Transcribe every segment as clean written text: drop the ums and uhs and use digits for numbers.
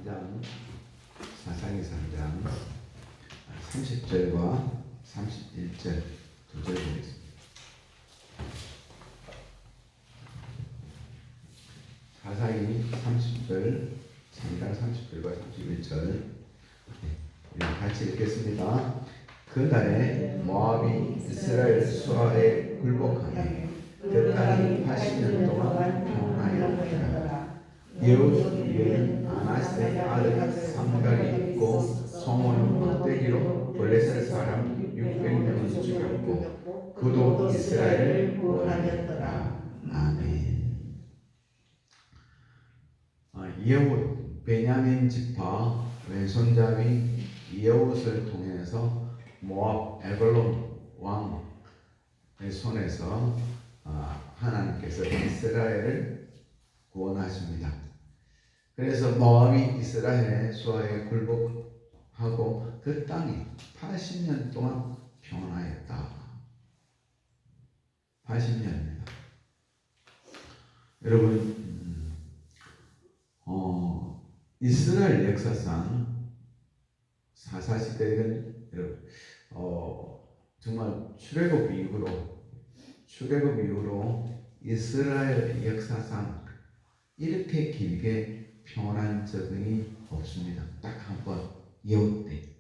3장 사사기 3장 30절과 31절 두 절 보겠습니다. 사사기 30절 3장 30절과 31절 같이 읽겠습니다. 그날에 모압이 이스라엘 수하에 굴복하며 그 땅이 80년 동안 평안하였더라. 예후의 아나스의 아들 삼갈이 있고 소몬은 막대기로 블레셋 사람 600명을 죽였고 그도 이스라엘을 구원하였더라. 아멘. 예후 베냐민 지파 왼손잡이 예후를 통해서 모압 에글론 왕의 손에서 하나님께서 이스라엘을 구원하십니다. 그래서 모압이 이스라엘의 수하에 굴복하고 그 땅이 80년 동안 평안하였다. 80년입니다. 여러분, 이스라엘 역사상 사사시대는 정말 출애굽 이후로 이스라엘 역사상 이렇게 길게 평안한 적이 없습니다. 딱 한 번 예후 때.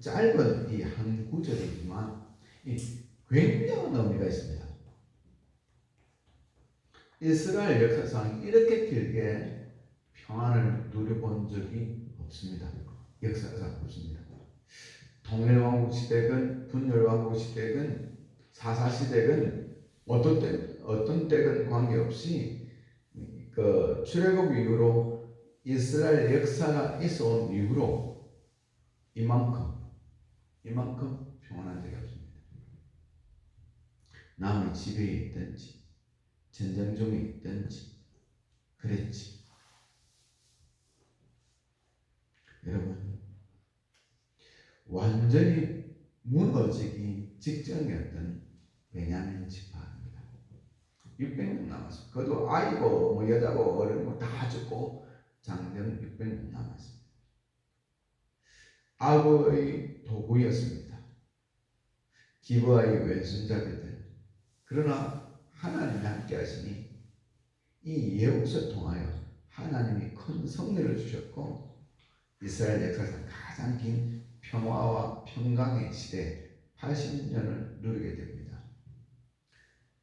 짧은 이 한 구절이지만 굉장한 의미가 있습니다. 이스라엘 역사상 이렇게 길게 평안을 누려본 적이 없습니다. 역사상 없습니다. 통일왕국 시대건 분열왕국 시대건 사사시대건 어떤 때건 관계없이 그 출애굽 이후로 이스라엘 역사가 있어온 이후로 이만큼 평안한 적이 없습니다. 남의 집에 있든지 전쟁 중에 있든지 그랬지. 여러분, 완전히 무너지기 직전이었던 베냐민 지파입니다. 600명 남았습니다. 그것도 아이고 뭐 여자고 어른고 다 죽고 장정 600명 남았습니다. 악의 도구였습니다. 기브아의 왼손잡이들. 그러나 하나님이 함께 하시니 이 예후를 통하여 하나님이 큰 승리를 주셨고 이스라엘 역사상 가장 긴 평화와 평강의 시대 80년을 누리게 됩니다.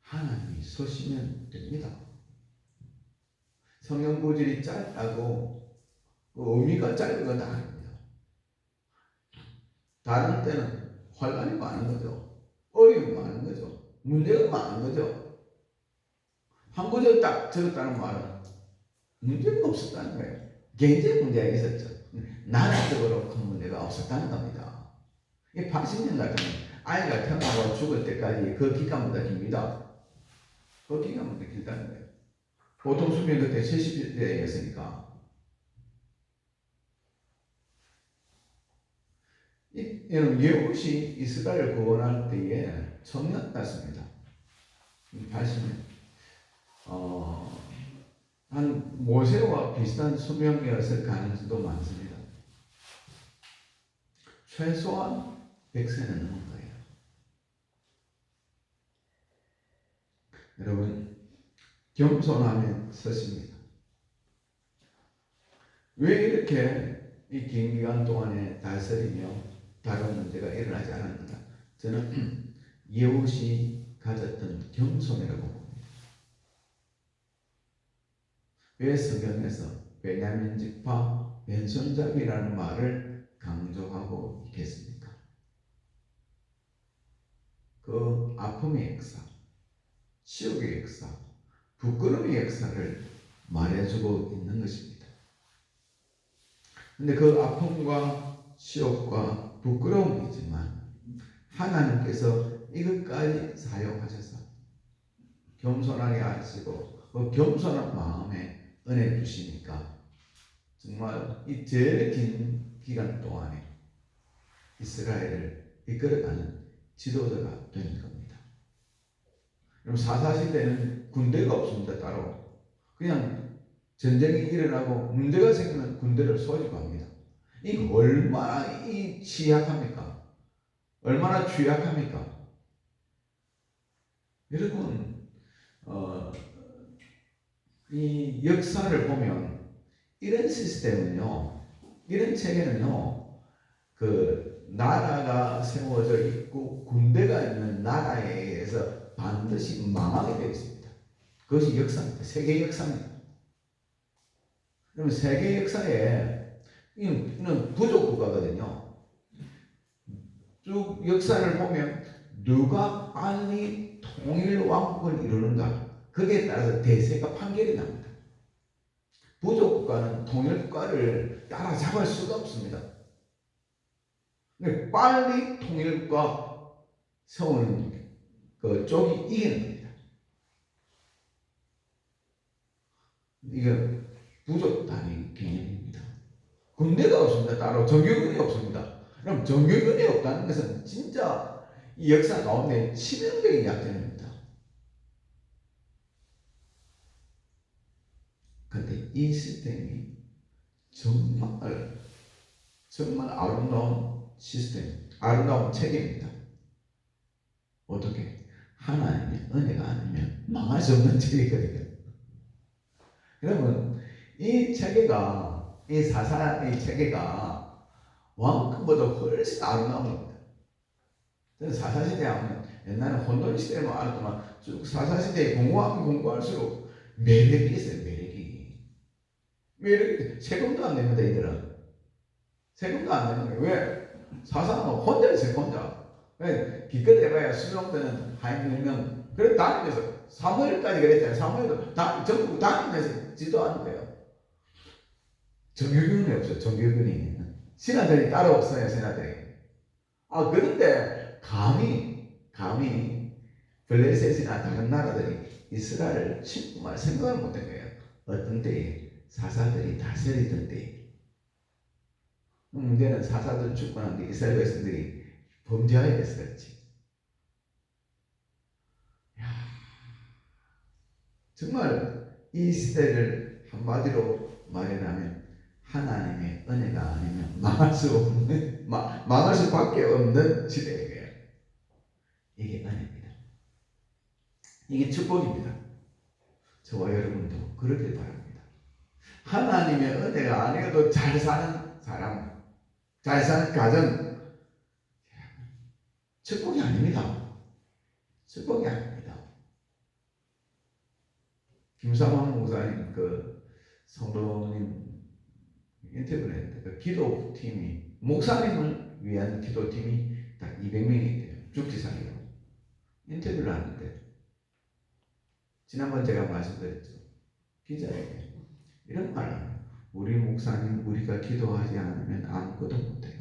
하나님이 서시면 됩니다. 성경 구절이 짧다고 그 의미가 짧은 건 아닙니다. 다른 때는 환란이 많은 거죠. 어려움이 많은 거죠. 문제가 많은 거죠. 한 구절 딱 적었다는 말은 문제가 없었다는 거예요. 경제 문제가 있었죠. 나라적으로 큰 문제가 없었다는 겁니다. 이 80년 같은 아이가 태어나고 죽을 때까지 그 기간보다 깁니다. 그 기간보다 길다는 거예요. 보통 수명이 그때 70대였으니까. 여러분, 예후시 이스라엘을 구원할 때에 청년 같습니다. 80년. 한 모세와 비슷한 수명이었을 가능성도 많습니다. 최소한 100세는 넘은 거예요. 여러분, 겸손하면 서십니다. 왜 이렇게 이 긴 기간 동안에 다스리며 다른 문제가 일어나지 않았는가? 저는 예후시 가졌던 겸손이라고 봅니다. 왜 성경에서 베냐민 지파 왼손잡이라는 말을 강조하고 있겠습니까? 그 아픔의 역사, 치욕의 역사, 부끄러움의 역사를 말해주고 있는 것입니다. 그런데 그 아픔과 치욕과 부끄러움이지만 하나님께서 이것까지 사용하셔서 겸손하게 하시고 그 겸손한 마음에 은혜 주시니까 정말 이 제일 긴 기간 동안에 이스라엘을 이끌어가는 지도자가 된 겁니다. 그럼 사사시대는 군대가 없습니다. 따로. 그냥 전쟁이 일어나고 문제가 생기면 군대를 소집합니다. 이 얼마나 이 취약합니까? 얼마나 취약합니까? 여러분, 이 역사를 보면 이런 시스템은요, 이런 체계는요, 그 나라가 세워져 있고 군대가 있는 나라에 의해서 반드시 망하게 되어 있습니다. 그것이 역사입니다. 세계 역사입니다. 그러면 세계 역사에 이는 부족 국가거든요. 쭉 역사를 보면 누가 빨리 통일 왕국을 이루는가, 거기에 따라서 대세가 판결이 납니다. 부족 국가는 통일 국가를 따라잡을 수가 없습니다. 빨리 통일국가 세우는 그 쪽이 이기는 겁니다. 이건 부족단의 개념입니다. 군대가 없습니다. 따로 정규군이 없습니다. 그럼 정규군이 없다는 것은 진짜 이 역사 가운데 치명적인 약점입니다. 그런데 이 시스템이 정말 아름다운 시스템, 아름다운 체계입니다. 어떻게? 하나님의 은혜가 아니면 망할 수 없는 체계거든요. 여러분, 이 체계가, 이 사사의 체계가 왕권보다 훨씬 아름다운 겁니다. 저는 사사시대 하면 옛날에 혼돈 시대만 알았지만 쭉 사사시대에 공부하면 공부할수록 매력이 있어요. 매력이. 세금도 안 냅니다. 이들은 세금도 안 내는 거예요. 왜? 사사는 혼자 있어요. 혼자. 왜? 기껏 해봐야 수령되는 한 1명. 그래 다니면서 사무엘까지 그랬잖아요. 사무엘도 전국 다니면서 지도하는 거예요. 정규군이 없어요. 정규군이. 신하들이 따로 없어요. 신하들이. 그런데 감히 블레셋이나 다른 나라들이 이스라엘을 정말 생각을 못한 거예요. 어떤 때에 사사들이 다스리던 때에. 문제는 사사들 죽고 난 뒤 이스라엘 백성들이 범죄하게 돼서 그렇지. 정말 이 시대를 한마디로 말하면 하나님의 은혜가 아니면 망할 수밖에 없는 시대예요. 이게 은혜입니다. 이게 축복입니다. 저와 여러분도 그러길 바랍니다. 하나님의 은혜가 아니어도 잘 사는 사람, 잘 사는 가정, 축복이 아닙니다. 축복이 아닙니다. 김삼환 목사님 성도님 인터뷰를 했는데 그 기도팀이 목사님을 위한 기도팀이 딱 200명이 돼요. 죽지사리로 인터뷰를 하는데 지난번 제가 말씀드렸죠. 기자에게 이런 말을 해요. 우리 목사님 우리가 기도하지 않으면 아무것도 못해요.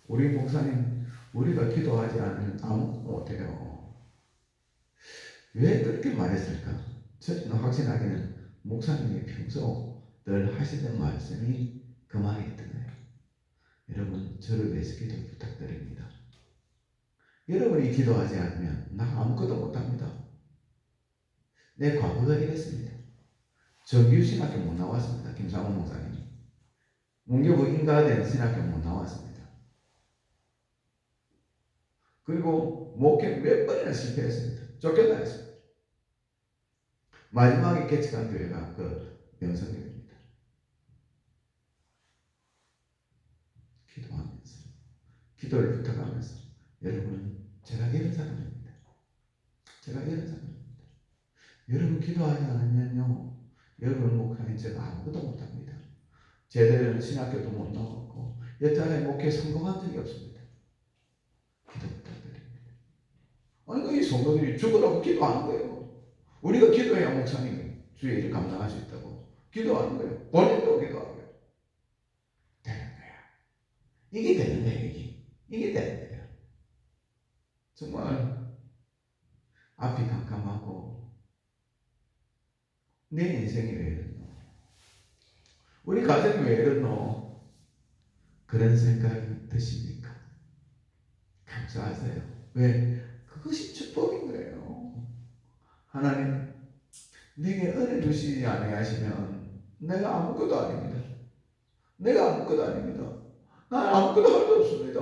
우리 목사님 우리가 기도하지 않으면 아무것도 못해요. 왜 그렇게 말했을까? 저는 확신하기는 목사님이 평소 늘 하시던 말씀이 그 말이었던 거예요. 여러분 저를 위해서 기도 부탁드립니다. 여러분이 기도하지 않으면 나 아무것도 못합니다. 내 과거가 이랬습니다. 정규신학교 못 나왔습니다. 김상훈 목사님. 문교부 인가된 신학교 못 나왔습니다. 그리고 목회 몇 번이나 실패했습니다. 쫓겨다녔습니다. 마지막에 개척한 교회가 명성교회입니다. 기도하면서 기도를 부탁하면서 여러분 제가 이런 사람입니다. 여러분 기도하지 않으면요 여러분 목회는 제가 아무것도 못합니다. 제대로 신학교도 못 나왔고 여태까지 목회 성공한 적이 없습니다. 기도 부탁드립니다. 아니 이 성도들이 죽으라고 기도하는 거예요. 우리가 기도해야 목사님이 주의 일을 감당할 수 있다고 기도하는 거예요. 본인도 기도하고요. 되는 거야. 이게 되는 거예요. 이게 되는 거예요. 정말 앞이 캄캄하고 내 인생이 왜 이랬노? 우리 가정이 왜 이랬노? 그런 생각이 드십니까? 감사하세요. 왜? 그것이 축복인 거예요. 하나님 내게 은혜 주시지 아니하시면 내가 아무것도 아닙니다. 내가 아무것도 아닙니다. 난 아무것도 할 수 없습니다.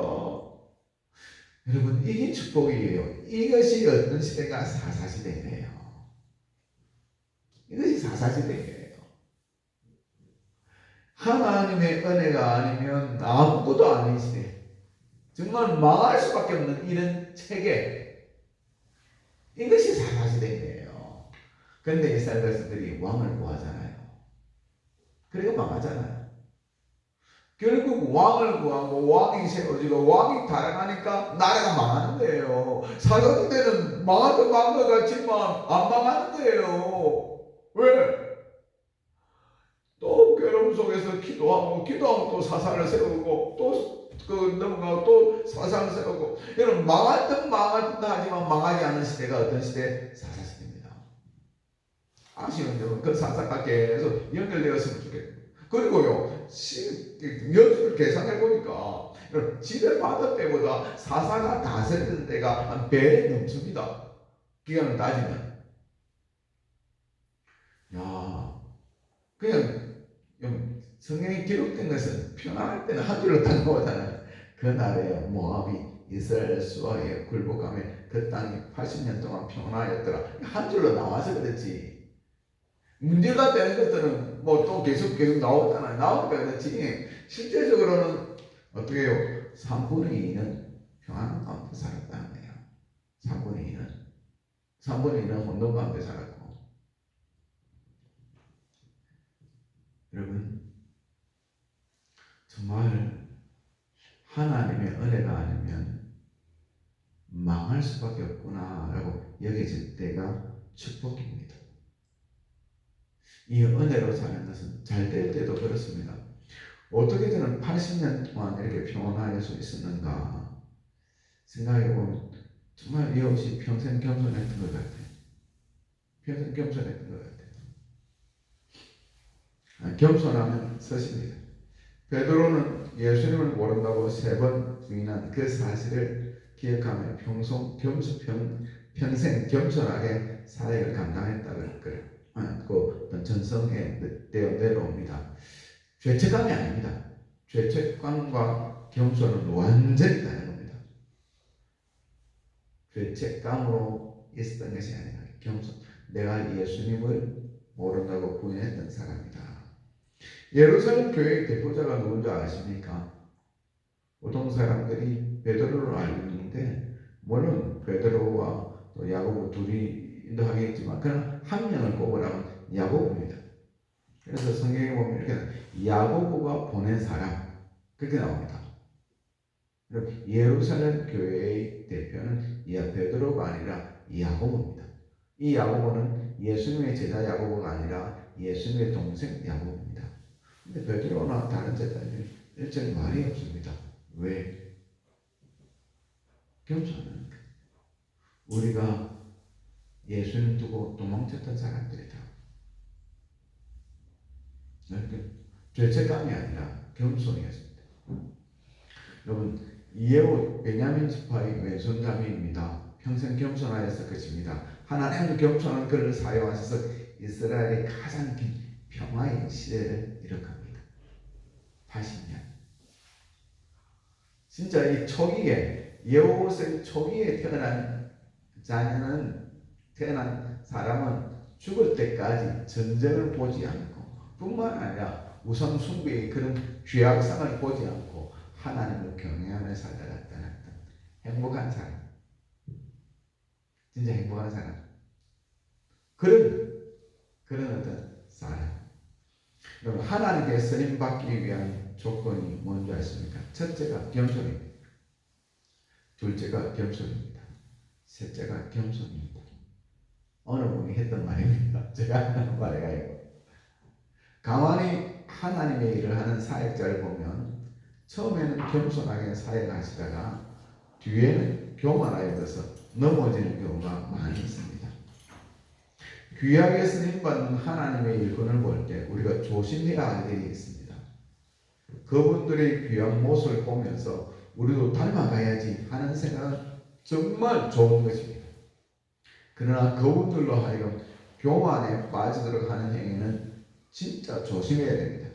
여러분 이게 축복이에요. 이것이 어떤 시대가 사사시대예요. 이것이 사사시대예요. 하나님의 은혜가 아니면 아무것도 아닌 시대. 정말 망할 수밖에 없는 이런 체계. 이것이 사사시대예요. 그런데 이스라엘 백성들이 왕을 구하잖아요. 그러니까 망하잖아요. 결국 왕을 구하고 왕이 세워지고 왕이 달아나니까 나라가 망하는 거예요. 사사시대는 망하던 망한 것 같지만 안 망하는 거예요. 왜? 또 괴로움 속에서 기도하고 또 사사를 세우고 또 넘어가고 또 사사를 세우고. 여러분 망할 듯 하지만 망하지 않은 시대가 어떤 시대? 사사시대입니다. 아쉬운 점은 그 사사가 계속 연결되었으면 좋겠고. 그리고요 연수를 계산해 보니까 지배 받을 때보다 사사가 다스리는 때가 한 배에 넘습니다. 기간을 따지면. 야, 그냥 성경에 기록된 것은 평안할 때는 한 줄로 다 나오잖아요. 그날에 모압이 이스라엘 수하에 굴복하며 그 땅이 80년 동안 평안하였더라. 한 줄로 나와서 그렇지. 문제가 되는 것들은 뭐 또 계속 나오잖아요. 나오니까 그렇지. 실제적으로는 어떻게 해요? 3분의 2는 평안 가운데 살았다는 거예요. 3분의 2는 혼돈 가운데 살았고. 여러분 정말 하나님의 은혜가 아니면 망할 수밖에 없구나 라고 여겨질 때가 축복입니다. 이 은혜로 사는 것은 잘 될 때도 그렇습니다. 어떻게 저는 80년 동안 이렇게 평안할 수 있었는가 생각해보면 정말 이 없이 평생 겸손했던 것 같아요. 평생 겸손했던 것 같아요. 겸손하면 서십니다. 베드로는 예수님을 모른다고 3번 부인한 그 사실을 기억하며 평생 겸손하게 사역을 감당했다는 걸 그 전성에 내려옵니다. 죄책감이 아닙니다. 죄책감과 겸손은 완전히 다른 겁니다. 죄책감으로 있었던 것이 아니라 겸손. 내가 예수님을 모른다고 부인했던 사람이다. 예루살렘 교회의 대표자가 누군지 아십니까? 보통 사람들이 베드로를 알고 있는데 물론 베드로와 또 야고보 둘이 인도하겠지만 그냥 한 명을 꼽으라면 야고보입니다. 그래서 성경에 보면 이렇게 야고보가 보낸 사람 그렇게 나옵니다. 예루살렘 교회의 대표는 베드로가 아니라 야고보입니다. 이 야고보는 예수님의 제자 야고보가 아니라 예수님의 동생 야고보입니다. 근데 베드로나 다른 제자들은 일절 말이 없습니다. 왜? 겸손하니까. 우리가 예수님 두고 도망쳤던 사람들이다. 죄책감이 아니라 겸손이었습니다. 여러분 이에오 베냐민 지파의 왼손잡이입니다. 평생 겸손하였을 것입니다. 하나님은 겸손한 그를 사용하셔서 이스라엘의 가장 긴 평화의 시대를 일으킵니다. 80년. 진짜 이 초기에 예호세 초기에 태어난 사람은 죽을 때까지 전쟁을 보지 않고 뿐만 아니라 우상 숭배의 그런 죄악상을 보지 않고 하나님을 경외하며 살다가 떠났던 행복한 사람. 진짜 행복한 사람. 그런 어떤 사람. 여러분 하나님께 쓰임받기 위한 조건이 뭔지 아십니까? 첫째가 겸손입니다. 둘째가 겸손입니다. 셋째가 겸손입니다. 어느 분이 했던 말입니다. 제가 하는 말이 아니고. 가만히 하나님의 일을 하는 사역자를 보면 처음에는 겸손하게 사역하시다가 뒤에는 교만하여서 넘어지는 경우가 많이 있습니다. 귀하게 쓰임받는 하나님의 일꾼을 볼 때 우리가 조심해야 할 일이 있습니다. 그분들의 귀한 모습을 보면서 우리도 닮아가야지 하는 생각은 정말 좋은 것입니다. 그러나 그분들로 하여금 교만에 빠지도록 하는 행위는 진짜 조심해야 됩니다.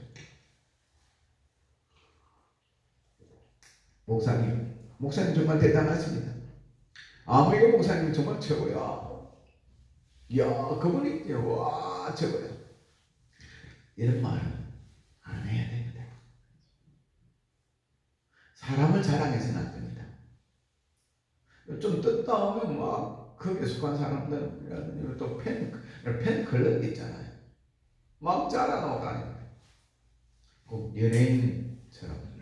목사님 정말 대단하십니다. 아무리 목사님 정말 최고야. 이야, 그분이 와 최고야. 이런 말은 안 해야 됩니다. 사람을 자랑해서는 안 됩니다. 좀 뜯다 오면 막 거기에 속한 사람들 또 팬클럽 있잖아요. 막 자랑하고 다닙니다. 꼭 연예인처럼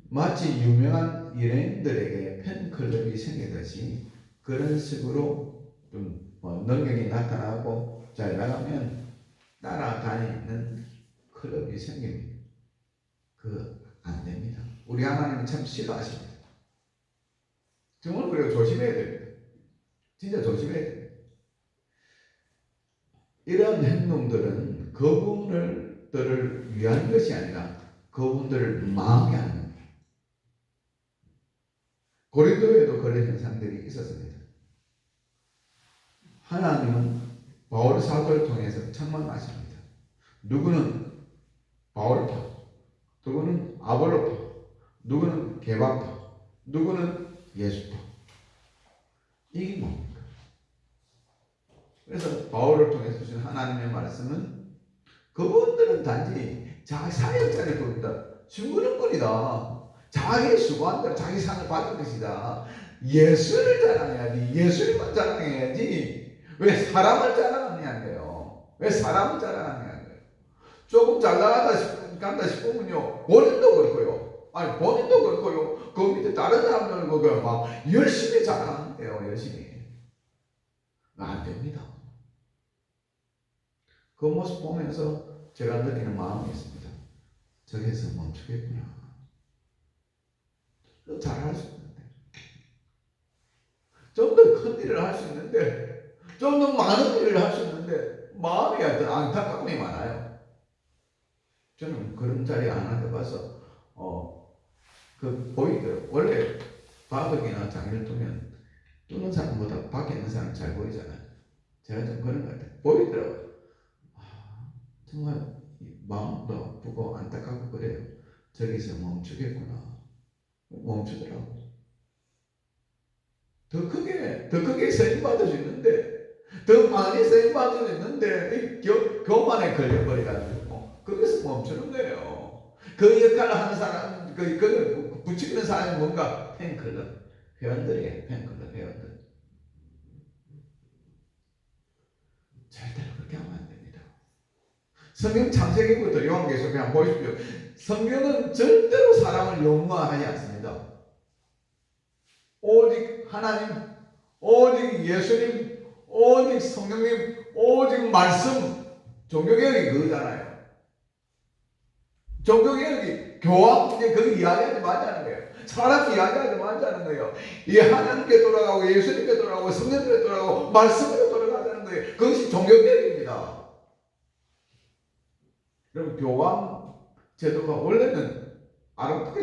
마치 유명한 연예인들에게 팬클럽이 생기듯이 그런 식으로 좀 능력이 나타나고 잘 나가면 따라다니는 클럽이 생깁니다. 안 됩니다. 우리 하나님은 참 싫어하십니다. 정말 우리가 조심해야 됩니다. 진짜 조심해야 됩니다. 이런 행동들은 그분들을 위한 것이 아니라 그분들을 망하게 하는 겁니다. 고린도에도 그런 현상들이 있었습니다. 하나님은 바울 사도를 통해서 책망하십니다. 누구는 바울파, 누구는 아볼로파, 누구는 게바파, 누구는 예수파. 이게 뭡니까? 그래서 바울을 통해서 주신 하나님의 말씀은 그분들은 단지 자기 사역자를 돕니다. 죽는 분이다. 자기 수고한 대로 자기 상을 받을 것이다. 예수를 자랑해야지. 예수님만 자랑해야지. 왜 사람을 자랑하냐고요. 왜 사람을 자랑하냐고요. 조금 잘 나간다 싶으면요. 본인도 그렇고요. 아니 본인도 그렇고요. 그 밑에 다른 사람들은 그거 막 열심히 자랑하는데요. 열심히. 안 됩니다. 그 모습 보면서 제가 느끼는 마음이 있습니다. 저기서 멈추겠구나. 잘할 수 있는데. 좀 더 큰 일을 할 수 있는데, 좀 더 많은 일을 할 수 있는데, 마음이 안타까움이 많아요. 저는 그런 자리에 안 앉아봐서, 보이더라고요. 원래 바둑이나 장애를 두면, 두는 사람보다 밖에 있는 사람 잘 보이잖아요. 제가 좀 그런 것 같아요. 보이더라고요. 정말 마음도 아프고 안타깝고 그래요. 저기서 멈추겠구나. 멈추더라고. 더 크게 쓰임받을 수 있는데, 더 많이 쓰임받을 수 있는데, 교만에 걸려버려가지고, 거기서 멈추는 거예요. 그 역할을 하는 사람, 그걸 붙이는 사람이 뭔가 팬클럽, 회원들이에요. 팬클럽 회원들. 절대로 그렇게 하면 안 됩니다. 성경 창세기부터 요한계시록에 한번 보십시오. 성경은 절대로 사람을 용서하지 않습니다. 오직 하나님, 오직 예수님, 오직 성령님, 오직 말씀. 종교개혁이 그거잖아요. 종교개혁이 교황 이제 그 이야기하지 말자는 거예요. 사람 이야기하지 말자는 거예요. 이 하나님께 돌아가고 예수님께 돌아가고 성령님께 돌아가고 말씀으로 돌아가자는 거예요. 그것이 종교개혁입니다. 그럼 교황 제도가 원래는 아름답게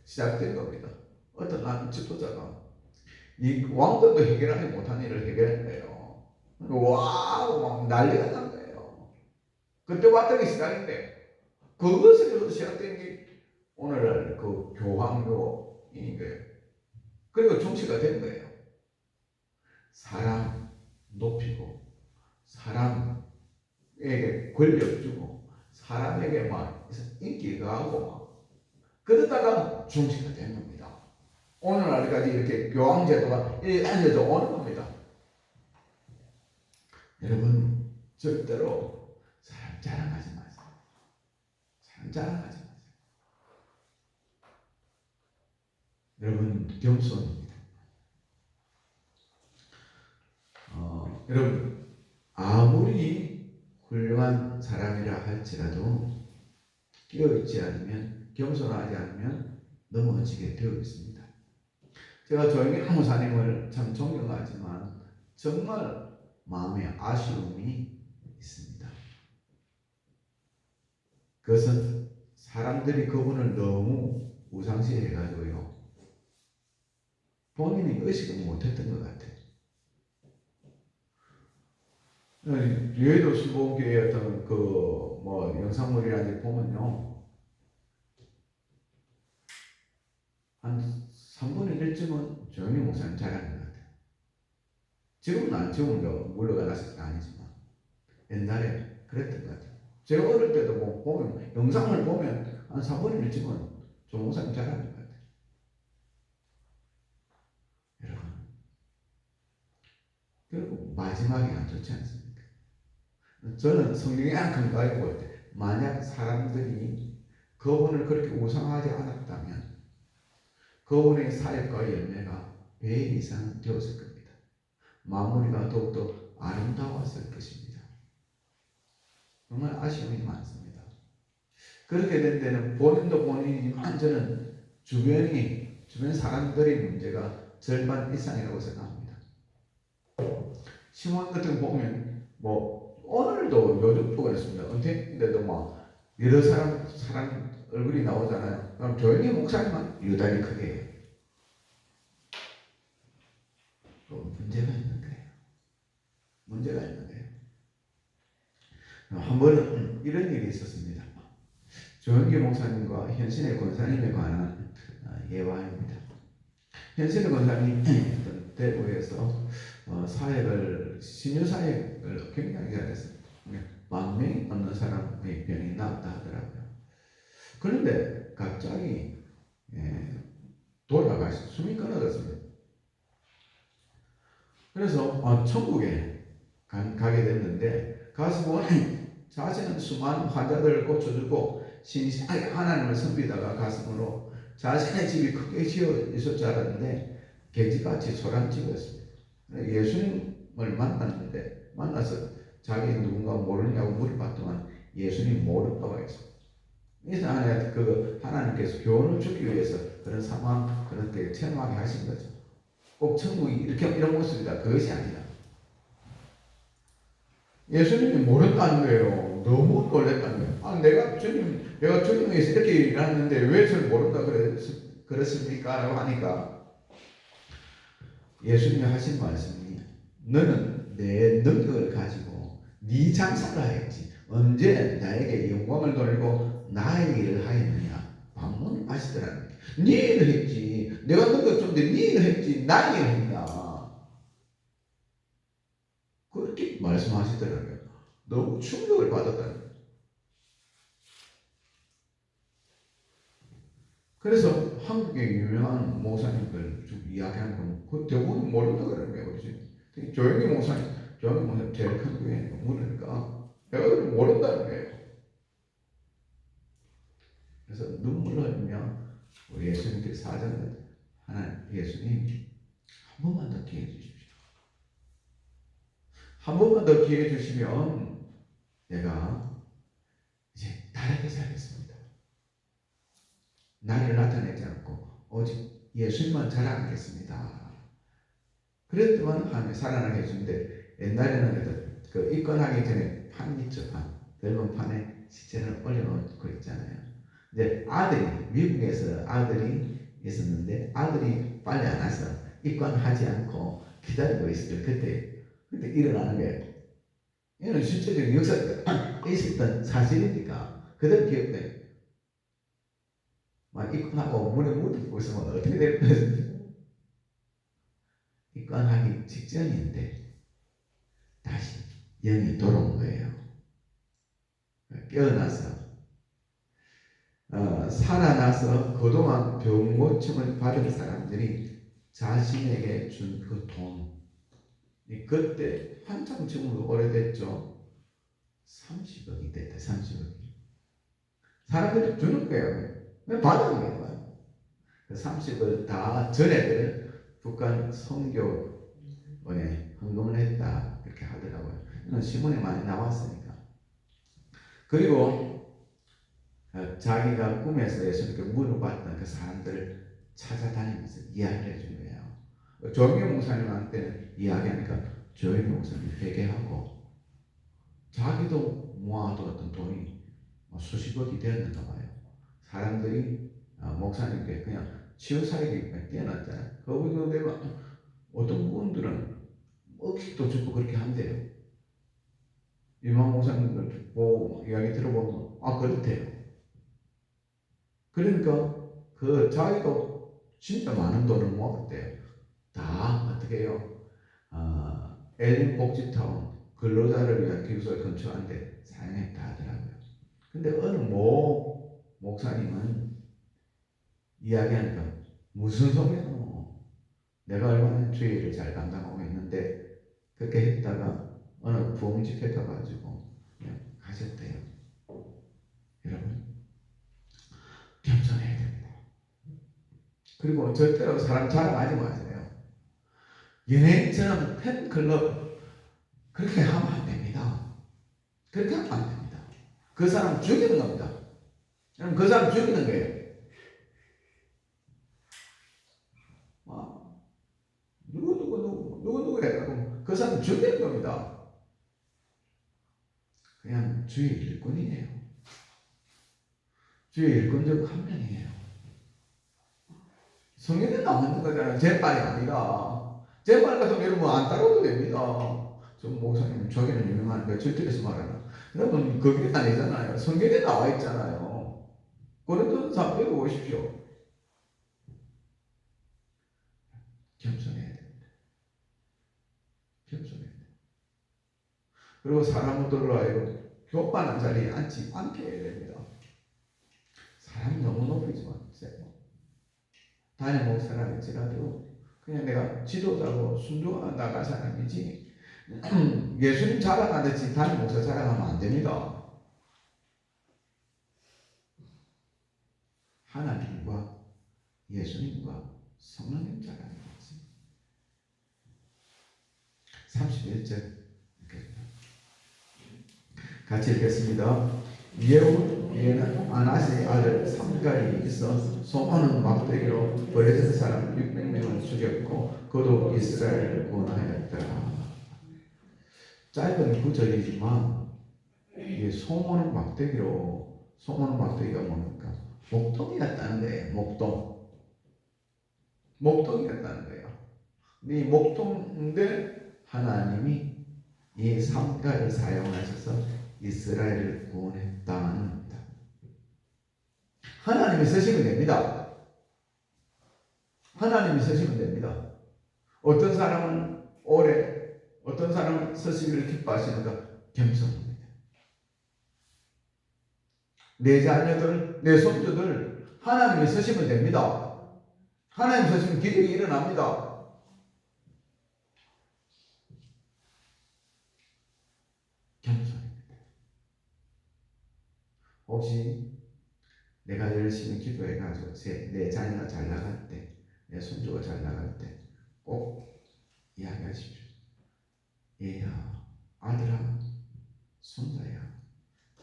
시작된 겁니다. 어떤 한 지도자가 이 왕들도 해결하지 못한 일을 해결했대요. 와우 막 난리가 난 거예요. 그때부터 시작인데 그것에서 시작된 게 오늘날 그 교황교인 거예요. 그리고 정치가 된 거예요. 사람 높이고 사람에게 권력 주고 사람에게 막 인기 가하고 막 그러다가 정치가 된 겁니다. 오늘날까지 이렇게 교황제도가 이어져 오는 겁니다. 여러분 절대로 사람 자랑하지 마세요. 사람 자랑하지 마세요. 여러분 겸손입니다. 여러분 아무리 훌륭한 사람이라 할지라도 끼어있지 않으면 겸손하지 않으면 넘어지게 되어 있습니다. 제가 조용히 한무사님을 참 존경하지만 정말 마음에 아쉬움이 있습니다. 그것은 사람들이 그분을 너무 우상시해가지고요. 본인이 의식을 못했던 것 같아요. 여의도 수봉교회 어떤 뭐 영상물이라든지 보면요, 한 3분의 1쯤은 조영희 목사님 잘하는 것 같아요. 지금은 안, 지금은 물러가 나서 아니지만 옛날에 그랬던 것 같아요. 제가 어릴 때도 뭐 보면 영상을 보면 한 3분의 1쯤은 조 목사님 잘하는 것 같아요. 여러분, 그리고 마지막이 안 좋지 않습니까? 저는 성경에 한 가지 볼 때, 만약 사람들이 그분을 그렇게 우상하지 않았다면 그분의 사역과 열매가 배 이상 되었을 겁니다. 마무리가 더욱더 아름다웠을 것입니다. 정말 아쉬움이 많습니다. 그렇게 된 데는 본인도 본인이지만 저는 주변 사람들의 문제가 절반 이상이라고 생각합니다. 신문 같은 거 보면 뭐 오늘도 요즘도 그렇습니다. 은퇴인데도 막 여러 사람 얼굴이 나오잖아요. 그럼 조용히 목사님만 유달리 크게 해요. 문제가 있는 거예요. 문제가 있는 거예요. 한 번은 이런 일이 있었습니다. 조영기 목사님과 현신의 권사님에 관한 예화입니다. 현신의 권사님이 대구에서 신유 사역을 굉장히 잘했습니다. 10,000명이 넘는 사람의 병이 나왔다 하더라고요. 그런데 갑자기 돌아가서 숨이 끊어졌습니다. 그래서 천국에 가게 됐는데 가서 보니 자신은 수많은 환자들을 고쳐주고 신실하게 하나님을 섬기다가 가슴으로 자신의 집이 크게 지어 있을 줄 알았는데 개지같이 소란치고였습니다. 예수님을 만나서 자기 누군가 모르냐고 물어봤더만 예수님 모른다고 했습니다. 그래서 하나님께서 교훈을 주기 위해서 그런 상황 그렇게 체험하게 하신 거죠. 꼭 천국이 이런 모습이다, 그것이 아니라 예수님이 모른다는 거예요. 너무 놀랬다는 거예요. 내가 주님에서 이렇게 일하는데 왜 저를 모른다 그랬습니까? 라고 하니까 예수님이 하신 말씀이 너는 내 능력을 가지고 네 장사를 하였지 언제 나에게 영광을 돌리고 나의 일을 하였느냐. 반문을 하시더라는 거예요. 네 일을 했지. 내가 능력 줬는데 네 일을 했지. 나의 일을 했냐. 그렇게 말씀하시더라고요. 너무 충격을 받았다는 거예요. 그래서 한국의 유명한 목사님들 좀 이야기하는 건 그 대부분 모른다 그러는 거예요. 그렇지? 조영기 목사님 제일 큰 교회니까 모르니까 내가 모른다는 거예요. 그래서 눈물 흘리며 우리 예수님께서 사정을 하나님 예수님 한 번만 더 기회 주십시오. 한 번만 더 기회 주시면 내가 이제 다르게 살겠습니다. 나를 나타내지 않고 오직 예수님만 자랑하겠습니다. 그랬더만 하나님 살아나게 해주는데 옛날에는 그 입건하기 전에 판 있죠. 넓은 판에 시체를 올려놓고 있잖아요. 이제 미국에서 아들이 있었는데 아들이 빨리 안 와서 입건하지 않고 기다리고 있을 때 그때 일어나는 거예요. 이는 실제적인 역사가 있었던 사실이니까 그대로 기억돼요. 막 입건하고 문에 묻고 있으면 어떻게 될 거예요? 입건하기 직전인데 다시 영이 돌아온 거예요. 깨어나서 살아나서 그동안 병고침을 받은 사람들이 자신에게 준 그 돈, 그때 한참 지금 오래됐죠. 30억이 됐다. 30억이 사람들이 주는 거예요. 받은 거예요. 그 30을 다 전애들 북한 선교원에 헌금을 했다 이렇게 하더라고요. 이건 신문에 많이 나왔으니까. 그리고 자기가 꿈에서 예수님께 물어봤던 그 사람들을 찾아다니면서 이야기를 해준 거예요. 조영기 목사님한테 이야기하니까 조영기 목사님이 회개하고 자기도 모아두었던 돈이 수십억이 되었는가 봐요. 사람들이 목사님께 그냥 치유사역이 뛰어났잖아요. 거기서 내가 어떤 분들은 억식도 죽고 그렇게 한대요. 이만 목사님들 듣고 이야기 들어보면 그렇대요. 그러니까 그 자기도 진짜 많은 돈을 모았대요. 다 어떻게 해요? 엘린 복지타운 근로자를 위한 기숙사를 건축하는데 사용했다 하더라고요. 근데 어느 목사님은 이야기하니까 무슨 소리야? 내가 얼마나 주의를 잘 감당하고 있는데 그렇게 했다가 어느 부흥집회 가가지고 그냥 가셨대요. 여러분 겸손해야 됩니다. 그리고 절대로 사람 자랑하지 마세요. 연예인처럼 팬클럽 그렇게 하면 안 됩니다. 그렇게 하면 안 됩니다. 그 사람 죽이는 겁니다. 그 사람 죽이는 거예요. 누구 해가지고 그 사람 죽이는 겁니다. 그냥 주의 일꾼이에요. 주의 일꾼 중 한 명이에요. 성경에 나오는 거잖아요. 제빨이 아니라. 제빨 같은 여러분 안 따라도 됩니다. 저 목사님 저기는 유명하니까 절대에서 말하나. 여러분 그게 아니잖아요. 성경에 나와 있잖아요. 고린도서 3장에 보십시오. 겸손해야 됩니다. 겸손해야 됩니다. 그리고 사람들로 하여금 교만한 자리에 앉지 않게 해야 됩니다. 사람이 너무 높이지 마세요. 단임 목사라할지라도 그냥 내가 지도자고 순종하는 나갈 사람이지 예수님 자랑하듯이 단임 목사 자랑하면 안 됩니다. 하나님과 예수님과 성령님 자랑하지. 31절 같이 읽겠습니다. 예후에는 아나스의 아들 삼갈이 있어 소모는 막대기로 버려진 사람 600명을 죽였고 그도 이스라엘을 구원하였더라. 짧은 구절이지만 이 소모는 막대기가 뭡니까? 목동이었다는 거예요. 목동이었다는 거예요. 이 목동인데 하나님이 이 삼갈을 사용하셔서 이스라엘을 구원했다는 겁니다. 하나님이 쓰시면 됩니다. 하나님이 쓰시면 됩니다. 어떤 사람은 오래, 어떤 사람은 쓰시기를 기뻐하시는가? 겸손입니다. 내 자녀들, 내 손주들 하나님이 쓰시면 됩니다. 하나님 쓰시면 기적이 일어납니다. 겸손입니다. 혹시 내가 열심히 기도해가지고 내 자녀가 잘 나갈 때, 내 손주가 잘 나갈 때 꼭 이야기하십시오. 얘야, 아들아, 손자야,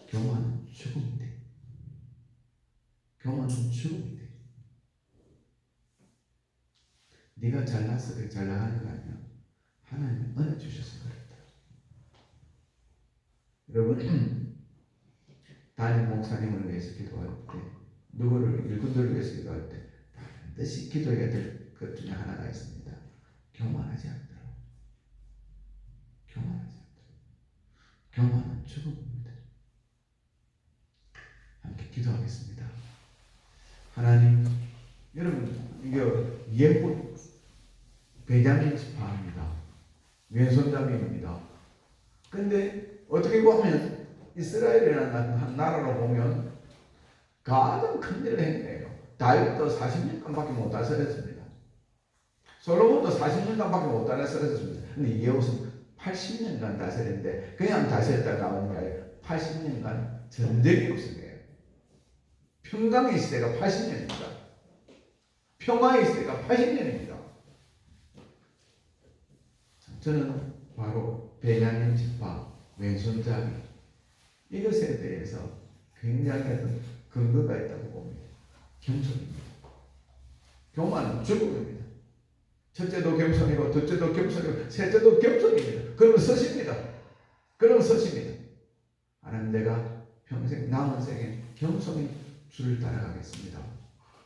교만은 죽음인데, 교만은 죽음인데, 네가 잘나서 잘 나가는 거 아니야? 하나님이 은혜 주셔서 그랬다. 여러분, 담임 목사님을 위해서 기도할 때, 누구를 일꾼들을 위해서 기도할 때 반드시 기도해야 될 것 중에 하나가 있습니다. 교만하지 않도록. 교만하지 않도록. 교만은 죽음입니다. 함께 기도하겠습니다. 하나님, 여러분 이게 예쁜 베냐민 지파입니다. 왼손잡이입니다. 근데 어떻게 보면 이스라엘이라는 한 나라로 보면 가장 큰 일을 했네요. 다윗도 40년간밖에 못 다스렸습니다. 솔로몬도 40년간밖에 못 다스렸습니다. 근데 예후는 80년간 다스렸는데 그냥 다스렸다 나오는 게 아니라 80년간 전쟁이 없었네요. 평강의 시대가 80년입니다. 평화의 시대가 80년입니다. 저는 바로 베냐민 지파 왼손잡이 이것에 대해서 굉장히 근거가 있다고 봅니다. 겸손입니다. 교만은 죽음입니다. 첫째도 겸손이고 둘째도 겸손이고 셋째도 겸손입니다. 그러면 서십니다. 하나님, 내가 평생 남은 생에 겸손히 주를 따라가겠습니다.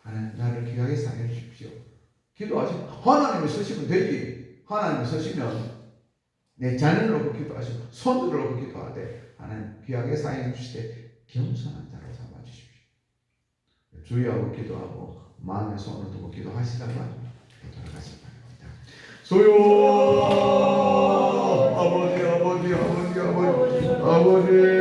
하나님 나를 귀하게 사용해 주십시오. 기도하시면 하나님이 쓰시면 되지. 하나님이 쓰시면 내 자녀를 놓고 기도하시고 손들을 놓고 기도하되 하나님 귀하게 사용해 주시되 겸손한 자로 삼아주십시오. 주의하고 기도하고 마음에 손을 두고 기도하시다가 돌아가시기 바랍니다. 소요 아버지